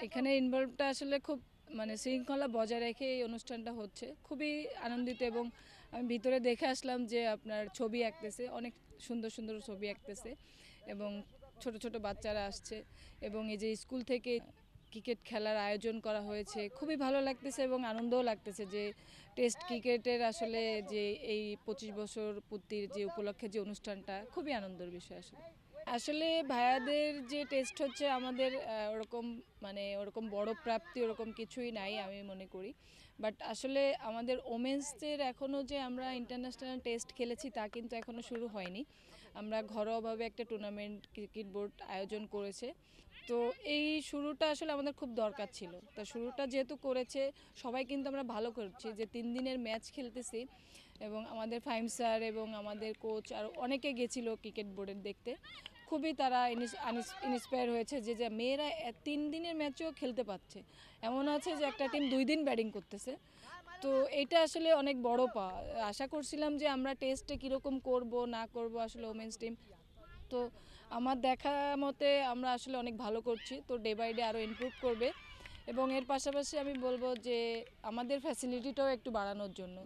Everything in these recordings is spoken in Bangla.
এখানে ইনভলভটা আসলে খুব মানে শৃঙ্খলা বজায় রেখে এই অনুষ্ঠানটা হচ্ছে, খুবই আনন্দিত। এবং আমি ভিতরে দেখে আসলাম যে আপনার ছবি আঁকতেছে, অনেক সুন্দর সুন্দর ছবি আঁকতেছে এবং ছোট ছোট বাচ্চারা আসছে। এবং এই যে স্কুল থেকে ক্রিকেট খেলার আয়োজন করা হয়েছে, খুবই ভালো লাগতেছে এবং আনন্দও লাগতেছে যে টেস্ট ক্রিকেটের আসলে যে এই 25 বছর পূর্তির যে উপলক্ষে যে অনুষ্ঠানটা, খুবই আনন্দের বিষয় আসলে। আসলে ভাইয়াদের যে টেস্ট হচ্ছে আমাদের ওরকম মানে ওরকম বড় প্রাপ্তি ওরকম কিছুই নাই আমি মনে করি। বাট আসলে আমাদের ওমেন্সদের এখনও যে আমরা ইন্টারন্যাশনাল টেস্ট খেলেছি তা কিন্তু এখনও শুরু হয়নি। আমরা ঘরোয়াভাবে একটা টুর্নামেন্ট ক্রিকেট বোর্ড আয়োজন করেছে, তো এই শুরুটা আসলে আমাদের খুব দরকার ছিল। তা শুরুটা যেহেতু করেছে সবাই কিন্তু আমরা ভালো করছি যে 3 দিনের ম্যাচ খেলতেছি। এবং আমাদের ফাহিম স্যার এবং আমাদের কোচ আর অনেকে গেছিলো ক্রিকেট বোর্ডের দেখতে, খুবই তারা ইন্সপায়ার হয়েছে যে যে মেয়েরা 3 দিনের ম্যাচেও খেলতে পারছে। এমন আছে যে একটা টিম 2 দিন ব্যাটিং করতেছে, তো এটা আসলে অনেক বড় পাওয়া। আশা করছিলাম যে আমরা টেস্টে কীরকম করব না করব আসলে ওমেন্স টিম, তো আমার দেখা মতে আমরা আসলে অনেক ভালো করছি, তো ডে বাই ডে আরও ইমপ্রুভ করবে। এবং এর পাশাপাশি আমি বলবো যে আমাদের ফ্যাসিলিটিটাও একটু বাড়ানোর জন্য,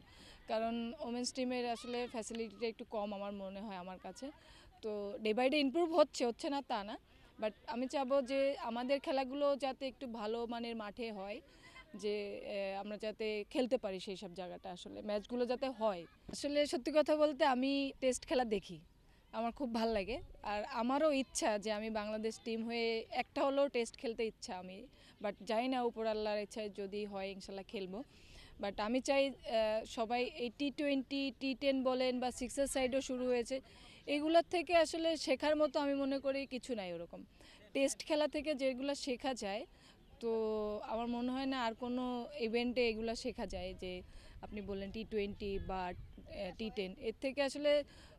কারণ ওমেন্স টিমের আসলে ফ্যাসিলিটিটা একটু কম আমার মনে হয় আমার কাছে। তো ডে বাই ডে ইমপ্রুভ হচ্ছে না তা না, বাট আমি চাবো যে আমাদের খেলাগুলো যাতে একটু ভালো মানের মাঠে হয়, যে আমরা যাতে খেলতে পারি সেই সব জায়গাটা, আসলে ম্যাচগুলো যাতে হয়। আসলে সত্যি কথা বলতে আমি টেস্ট খেলা দেখি, আমার খুব ভাল লাগে। আর আমারও ইচ্ছা যে আমি বাংলাদেশ টিম হয়ে একটা হলেও টেস্ট খেলতে ইচ্ছা আমি, বাট জানি না উপর আল্লাহর ইচ্ছায় যদি হয় ইনশাল্লাহ খেলবো। বাট আমি চাই সবাই এই T20 T10 বলেন বা সিক্সের সাইডও শুরু হয়েছে, এগুলোর থেকে আসলে শেখার মতো আমি মনে করি কিছু নাই ওরকম। টেস্ট খেলা থেকে যেগুলো শেখা যায়, তো আমার মনে হয় না আর কোনো ইভেন্টে এগুলো শেখা যায়। যে আপনি বললেন T20 বা T10, এর থেকে আসলে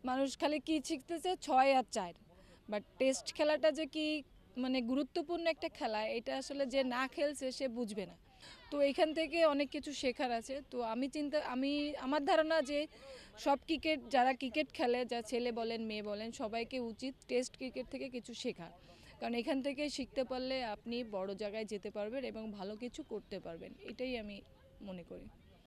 মানুষ খালি কী শিখতেছে 6 আর 4, বাট টেস্ট খেলাটা যে কি মানে গুরুত্বপূর্ণ একটা খেলা, এটা আসলে যে না খেলছে সে বুঝবে না। তো এখান থেকে অনেক কিছু শেখার আছে। তো আমি আমার ধারণা যে সব যারা ক্রিকেট খেলে, যা ছেলে বলেন মেয়ে বলেন, সবাইকে উচিত টেস্ট ক্রিকেট থেকে কিছু শেখা, কারণ এখান থেকে শিখতে পারলে আপনি বড় জায়গায় যেতে পারবেন এবং ভালো কিছু করতে পারবেন, এটাই আমি মনে করি।